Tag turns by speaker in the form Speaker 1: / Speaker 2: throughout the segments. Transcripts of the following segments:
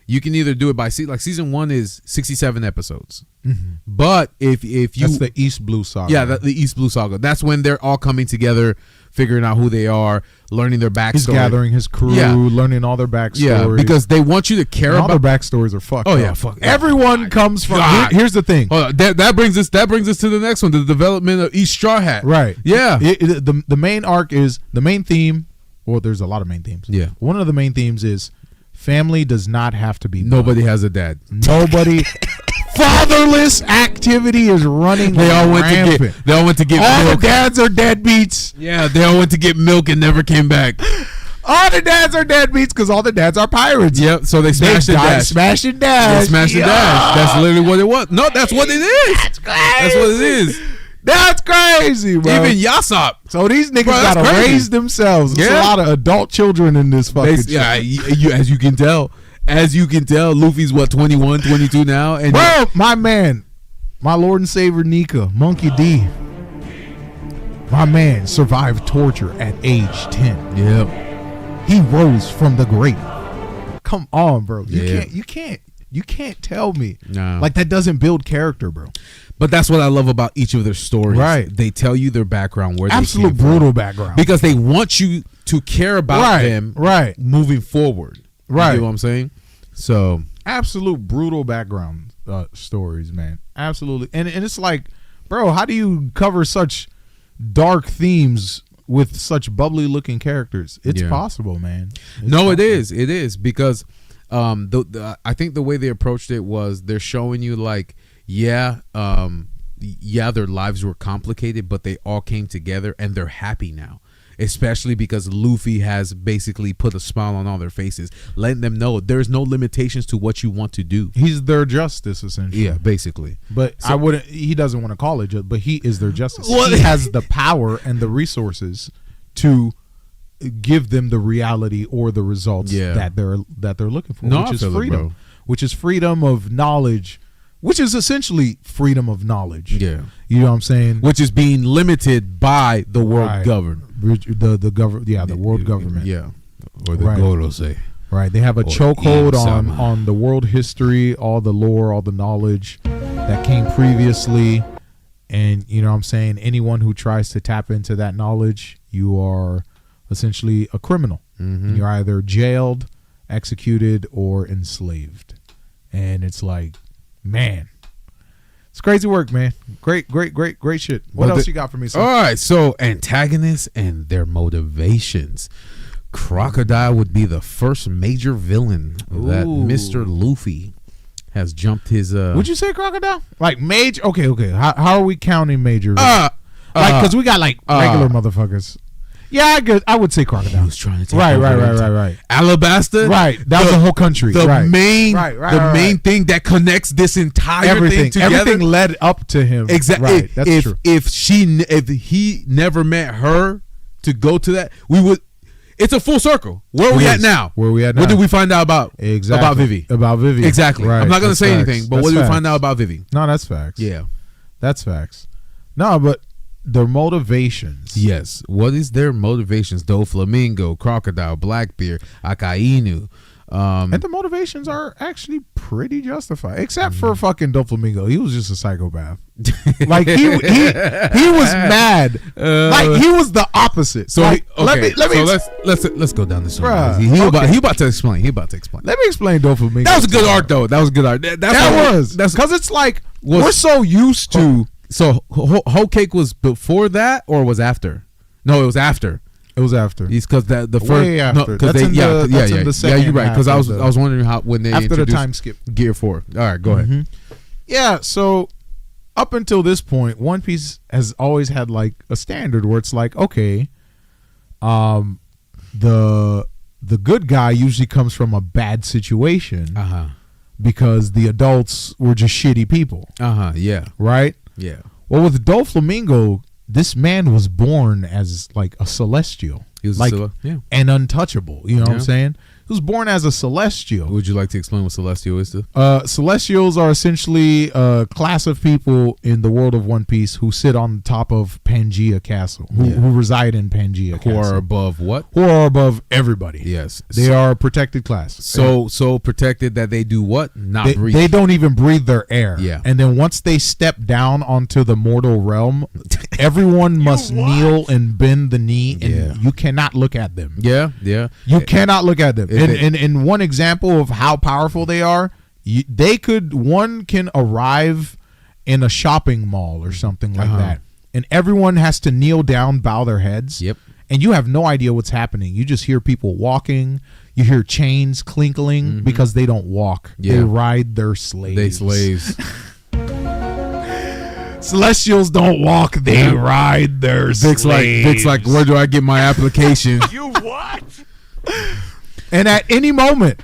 Speaker 1: You can either do it by season 1 is 67 episodes. Mm-hmm. But if you
Speaker 2: that's the East Blue Saga.
Speaker 1: Yeah, the East Blue Saga. That's when they're all coming together, figuring out who they are, learning their backstory.
Speaker 2: He's gathering his crew, learning all their backstories.
Speaker 1: Yeah, because they want you to care about
Speaker 2: all their backstories are fucked.
Speaker 1: Oh
Speaker 2: up.
Speaker 1: yeah, fuck.
Speaker 2: Everyone comes from. Here's the thing.
Speaker 1: That brings us to the next one, the development of each Straw Hat.
Speaker 2: Right.
Speaker 1: Yeah.
Speaker 2: The main arc is the main theme. Well, there's a lot of main themes.
Speaker 1: Yeah.
Speaker 2: One of the main themes is family does not have to be.
Speaker 1: Nobody has a dad.
Speaker 2: Nobody. Fatherless activity is running.
Speaker 1: They all went
Speaker 2: rampant.
Speaker 1: to get
Speaker 2: all
Speaker 1: milk.
Speaker 2: The dads are deadbeats.
Speaker 1: Yeah, they all went to get milk and never came back.
Speaker 2: All the dads are deadbeats because all the dads are pirates.
Speaker 1: Yep. So they smashed the dash.
Speaker 2: Smash and dash.
Speaker 1: They smashed the dash. That's literally what it was. No, that's what it is.
Speaker 2: That's crazy.
Speaker 1: That's what it is.
Speaker 2: That's crazy, bro.
Speaker 1: Even Yasop.
Speaker 2: So these niggas gotta raise themselves. There's a lot of adult children in this fucking shit.
Speaker 1: Yeah, as you can tell. Luffy's what, 21, 22 now? And
Speaker 2: bro, my man, my Lord and Savior Nika, Monkey D. My man survived torture at age 10.
Speaker 1: Yep.
Speaker 2: He rose from the grave. Come on, bro.
Speaker 1: Yeah.
Speaker 2: You can't tell me.
Speaker 1: No.
Speaker 2: Like that doesn't build character, bro.
Speaker 1: But that's what I love about each of their stories.
Speaker 2: Right.
Speaker 1: They tell you their background, where
Speaker 2: absolute
Speaker 1: they came
Speaker 2: brutal
Speaker 1: from,
Speaker 2: background.
Speaker 1: because they want you to care about them moving forward.
Speaker 2: Right.
Speaker 1: You know what I'm saying? So
Speaker 2: absolute brutal background stories, man. Absolutely. And it's like, bro, how do you cover such dark themes with such bubbly looking characters? It's possible, man.
Speaker 1: It is because I think the way they approached it was they're showing you like, their lives were complicated, but they all came together and they're happy now. Especially because Luffy has basically put a smile on all their faces, letting them know there's no limitations to what you want to do.
Speaker 2: He's their justice, essentially.
Speaker 1: Yeah, basically.
Speaker 2: But he doesn't want to call it, but he is their justice. He has the power and the resources to give them the reality or the results that they're looking for, which is freedom. Which is freedom of knowledge. Which is essentially freedom of knowledge.
Speaker 1: Yeah.
Speaker 2: You know what I'm saying?
Speaker 1: Which is being limited by the world government.
Speaker 2: The world government.
Speaker 1: Yeah. Or the Gorosei.
Speaker 2: Right. They have a chokehold on the world history, all the lore, all the knowledge that came previously. And you know what I'm saying? Anyone who tries to tap into that knowledge, you are essentially a criminal. Mm-hmm. You're either jailed, executed, or enslaved. And it's like, man, it's crazy work, man. Great shit. What else you got for me, sir?
Speaker 1: All right, so antagonists and their motivations. Crocodile would be the first major villain that Mr. Luffy has jumped his.
Speaker 2: Would you say Crocodile? Like major? Okay. How are we counting major? Because we got regular motherfuckers. Yeah, I would say Crocodile.
Speaker 1: He was trying to take
Speaker 2: right.
Speaker 1: Alabasta.
Speaker 2: Right. That was the whole country.
Speaker 1: The main thing that connects this entire thing together.
Speaker 2: Everything led up to him.
Speaker 1: Exactly.
Speaker 2: Right. That's true.
Speaker 1: If he never met her to go to that, we would. It's a full circle. Where are we at now? What did we find out about?
Speaker 2: Exactly.
Speaker 1: About Vivi.
Speaker 2: About Vivi.
Speaker 1: Exactly.
Speaker 2: Right.
Speaker 1: I'm not going to say anything, but what did we find out about Vivi?
Speaker 2: No, that's facts.
Speaker 1: Yeah.
Speaker 2: That's facts. No, but their motivations.
Speaker 1: Yes. What is their motivations? Doflamingo, Crocodile, Blackbeard, Akainu.
Speaker 2: And the motivations are actually pretty justified, except for fucking Doflamingo. He was just a psychopath. Like he was mad. Like he was the opposite.
Speaker 1: So
Speaker 2: like,
Speaker 1: let's go down this road. He about to explain.
Speaker 2: Let me explain Doflamingo.
Speaker 1: That was a good arc though. That was good art.
Speaker 2: That's because it's like we're so used to.
Speaker 1: So Whole Cake was before that or was after? No, it was after.
Speaker 2: It was after.
Speaker 1: It's because the first.
Speaker 2: Way after.
Speaker 1: No,
Speaker 2: in the second.
Speaker 1: Yeah, you're right. Because I was wondering when they
Speaker 2: after
Speaker 1: introduced
Speaker 2: the time skip
Speaker 1: Gear 4. All right, go ahead.
Speaker 2: Yeah. So up until this point, One Piece has always had like a standard where it's like, okay, the good guy usually comes from a bad situation. Because the adults were just shitty people.
Speaker 1: Yeah.
Speaker 2: Right?
Speaker 1: Yeah.
Speaker 2: Well, with Doflamingo, this man was born as like a celestial.
Speaker 1: He was
Speaker 2: like and untouchable. You know what I'm saying? He was born as a celestial.
Speaker 1: Would you like to explain what celestial is?
Speaker 2: Celestials are essentially a class of people in the world of One Piece who sit on top of Pangea Castle, who reside in Pangea Castle.
Speaker 1: Who are above what?
Speaker 2: Who are above everybody.
Speaker 1: Yes.
Speaker 2: They are a protected class.
Speaker 1: So protected that they do what? Not breathe.
Speaker 2: They don't even breathe their air.
Speaker 1: Yeah.
Speaker 2: And then once they step down onto the mortal realm, everyone must kneel and bend the knee, and you cannot look at them.
Speaker 1: Yeah.
Speaker 2: You cannot look at them. And one example of how powerful they are, one can arrive in a shopping mall or something like that, and everyone has to kneel down, bow their heads.
Speaker 1: Yep.
Speaker 2: And you have no idea what's happening. You just hear people walking. You hear chains clinkling because they don't walk. Yeah. They ride their slaves.
Speaker 1: They slaves.
Speaker 2: Celestials don't walk. They ride their slaves.
Speaker 1: Vic's like, where do I get my application?
Speaker 3: You what?
Speaker 2: And at any moment,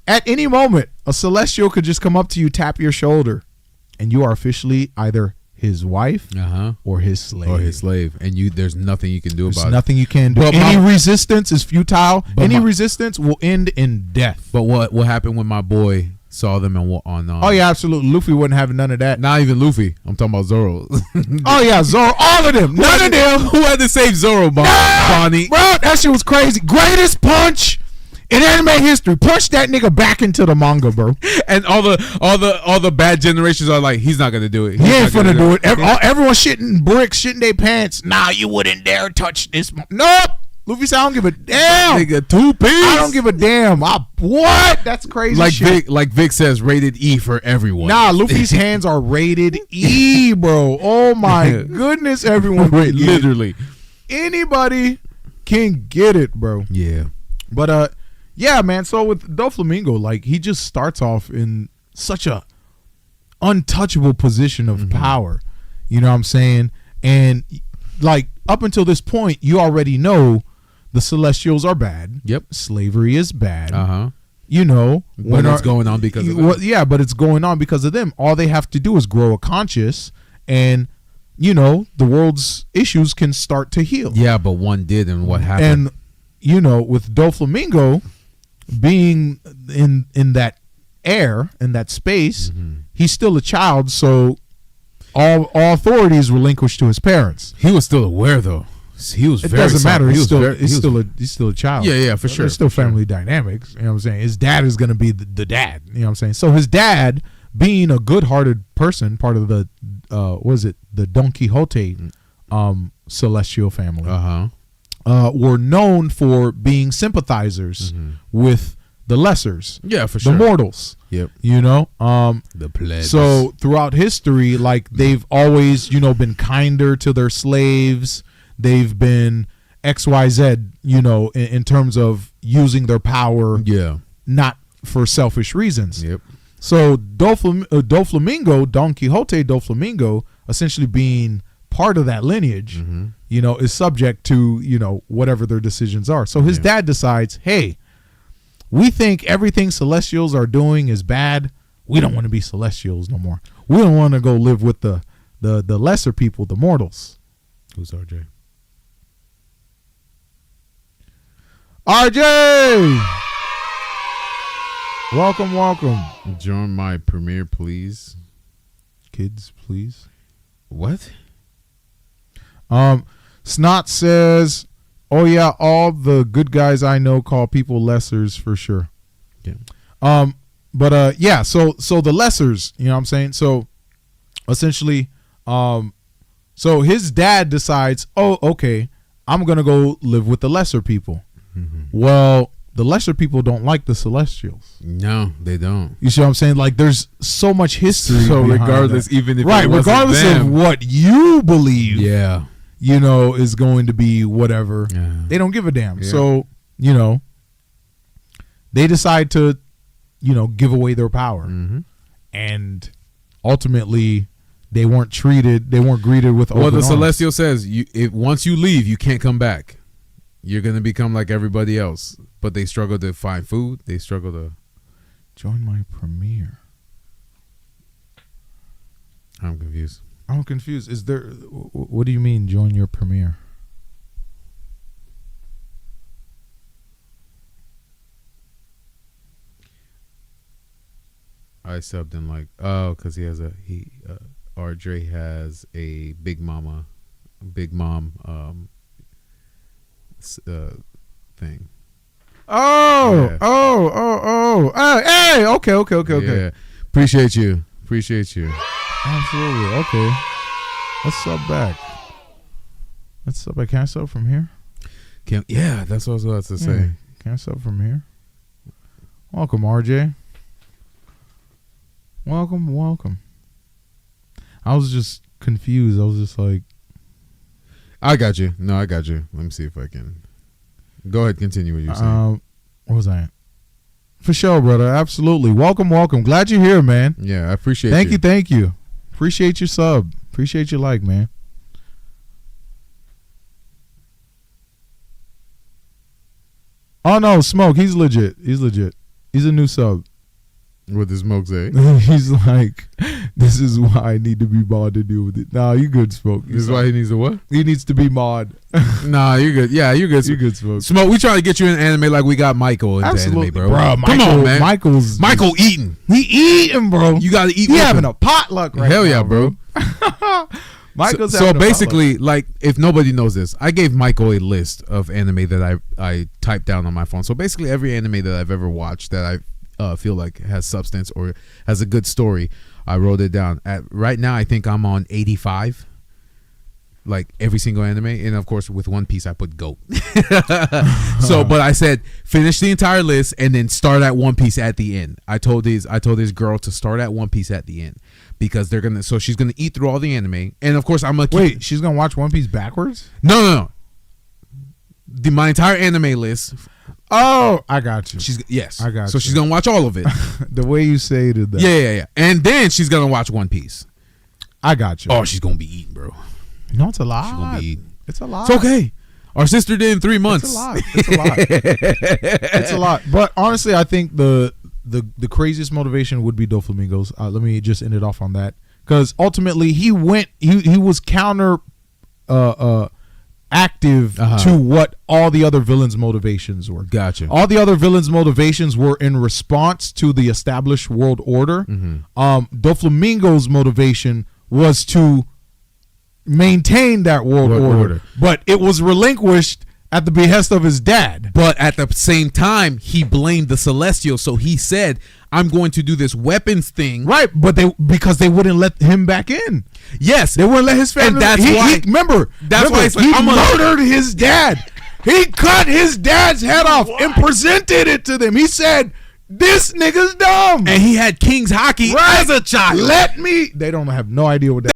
Speaker 2: a celestial could just come up to you, tap your shoulder, and you are officially either his wife or his slave.
Speaker 1: And there's nothing you can do about it.
Speaker 2: There's nothing you can do. But any resistance is futile. Any resistance will end in death.
Speaker 1: But what happened when my boy saw them on
Speaker 2: oh yeah, absolutely. Luffy wouldn't have none of that.
Speaker 1: Not even Luffy. I'm talking about Zoro.
Speaker 2: Oh yeah, Zoro. All of them. None of them.
Speaker 1: Who had to save Zoro, Bonnie?
Speaker 2: Bro, that shit was crazy. Greatest punch in anime history. Push that nigga back into the manga, bro.
Speaker 1: And all the bad generations are like, he's not gonna do it.
Speaker 2: He ain't finna do it. Everyone shitting bricks, shitting their pants. Nah, you wouldn't dare touch this. Nope. Luffy said, I don't give a damn.
Speaker 1: Nigga, 2 piece.
Speaker 2: I don't give a damn. What? That's crazy shit.
Speaker 1: Like Vic says, rated E for everyone.
Speaker 2: Nah, Luffy's hands are rated E, bro. Oh my goodness, everyone.
Speaker 1: Literally.
Speaker 2: Anybody can get it, bro.
Speaker 1: Yeah.
Speaker 2: But yeah, man. So with Doflamingo, like, he just starts off in such a untouchable position of power. You know what I'm saying? And like, up until this point, you already know the Celestials are bad.
Speaker 1: Yep.
Speaker 2: Slavery is bad.
Speaker 1: You know,
Speaker 2: when
Speaker 1: it's going on because of them.
Speaker 2: Yeah, but it's going on because of them. All they have to do is grow a conscience, and you know, the world's issues can start to heal.
Speaker 1: Yeah, but one did, and what happened?
Speaker 2: And you know, with Doflamingo being in that air, in that space, he's still a child, so all authority is relinquished to his parents.
Speaker 1: He was still aware, though. He was.
Speaker 2: It doesn't matter. He's still a child.
Speaker 1: Yeah, for sure.
Speaker 2: There's still family dynamics. You know what I'm saying? His dad is going to be the dad. You know what I'm saying? So his dad, being a good-hearted person, part of the the Don Quixote celestial family, were known for being sympathizers with the lessers.
Speaker 1: Yeah, for sure.
Speaker 2: The mortals.
Speaker 1: Yep.
Speaker 2: You know,
Speaker 1: the plebs.
Speaker 2: So throughout history, like, they've always, you know, been kinder to their slaves. They've been XYZ, you know, in terms of using their power.
Speaker 1: Yeah.
Speaker 2: Not for selfish reasons.
Speaker 1: Yep.
Speaker 2: So Doflamingo, Don Quixote Doflamingo, essentially being part of that lineage, you know, is subject to, you know, whatever their decisions are. So his dad decides, hey, we think everything Celestials are doing is bad. We don't want to be Celestials no more. We don't want to go live with the lesser people, the mortals.
Speaker 1: Who's RJ?
Speaker 2: RJ! Welcome.
Speaker 1: Join my premiere, please.
Speaker 2: Kids, please.
Speaker 1: What?
Speaker 2: Snot says, oh yeah, all the good guys I know call people lessers for sure.
Speaker 1: Yeah.
Speaker 2: But yeah, so the lessers, you know what I'm saying? So essentially, so his dad decides, oh, okay, I'm going to go live with the lesser people. Well, the lesser people don't like the Celestials.
Speaker 1: No, they don't.
Speaker 2: You see what I'm saying? Like, there's so much history.
Speaker 1: So regardless, even if it
Speaker 2: regardless
Speaker 1: them,
Speaker 2: of what you believe,
Speaker 1: yeah,
Speaker 2: you know, is going to be whatever.
Speaker 1: Yeah.
Speaker 2: They don't give a damn.
Speaker 1: Yeah.
Speaker 2: So, you know, they decide to, you know, give away their power, and ultimately, they weren't greeted with open
Speaker 1: Well, the
Speaker 2: arms.
Speaker 1: Celestial says, once you leave, you can't come back. You're going to become like everybody else. But they struggle to find food. They struggle to...
Speaker 2: Join my premiere.
Speaker 1: I'm confused.
Speaker 2: I'm confused. Is there... What do you mean, join your premiere?
Speaker 1: I subbed in like because RJ has a big mom thing.
Speaker 2: Hey, okay.
Speaker 1: Yeah. Appreciate you.
Speaker 2: Absolutely. Okay. Let's sub back. Can I sub from here?
Speaker 1: Yeah, that's what I was about to say.
Speaker 2: Can I sub from here? Welcome, RJ. Welcome. I was just confused. I was just like,
Speaker 1: I got you. No, I got you. Let me see if I can. Go ahead, continue what you're saying.
Speaker 2: What was I? For sure, brother. Absolutely. Welcome. Glad you're here, man.
Speaker 1: Yeah, I appreciate you.
Speaker 2: Thank you. Appreciate your sub. Appreciate your like, man. Oh, no, Smoke. He's legit. He's a new sub.
Speaker 1: What does Smoke say?
Speaker 2: He's like, this is why I need to be mod to deal with it. Nah, you good, Smoke.
Speaker 1: This is why he needs a what?
Speaker 2: He needs to be mod.
Speaker 1: Nah, you're good. Yeah, you're good.
Speaker 2: You're good, Smoke.
Speaker 1: Smoke, we trying to get you in anime like we got Michael into anime, bro.
Speaker 2: Come on, man.
Speaker 1: Michael eating.
Speaker 2: He eating, bro.
Speaker 1: You got to eat.
Speaker 2: He having a potluck right now.
Speaker 1: Hell yeah, bro.
Speaker 2: Michael's
Speaker 1: so
Speaker 2: having a
Speaker 1: basically,
Speaker 2: potluck.
Speaker 1: like, if nobody knows this, I gave Michael a list of anime that I typed down on my phone. So basically, every anime that I've ever watched that I feel like has substance or has a good story, I wrote it down. Right now, I think I'm on 85. Like every single anime, and of course with One Piece I put GOAT. So, but I said finish the entire list and then start at One Piece at the end. I told this girl to start at One Piece at the end because she's gonna eat through all the anime, and of course I'm gonna
Speaker 2: wait. She's gonna watch One Piece backwards?
Speaker 1: No. My entire anime list.
Speaker 2: Oh, I got you.
Speaker 1: I got you. So she's gonna watch all of it.
Speaker 2: The way you say it.
Speaker 1: Yeah. And then she's gonna watch One Piece.
Speaker 2: I got you.
Speaker 1: Oh, she's gonna be eating, bro.
Speaker 2: No, it's a lot.
Speaker 1: She's gonna be eating.
Speaker 2: It's a lot.
Speaker 1: It's okay. Our sister did in 3 months.
Speaker 2: It's a lot. But honestly, I think the craziest motivation would be Doflamingo's. Let me just end it off on that, because ultimately he was counter active to what all the other villains' motivations were.
Speaker 1: Gotcha.
Speaker 2: All the other villains' motivations were in response to the established world order. Doflamingo's motivation was to maintain that world order, but it was relinquished at the behest of his dad.
Speaker 1: But at the same time, he blamed the Celestials, so he said, I'm going to do this weapons thing.
Speaker 2: Right, but because they wouldn't let him back in.
Speaker 1: Yes.
Speaker 2: They wouldn't let his family.
Speaker 1: And that's why.
Speaker 2: That's why he murdered his dad. He cut his dad's head off and presented it to them. He said, this nigga's dumb.
Speaker 1: And he had King's Hockey as a child.
Speaker 2: They don't have no idea what that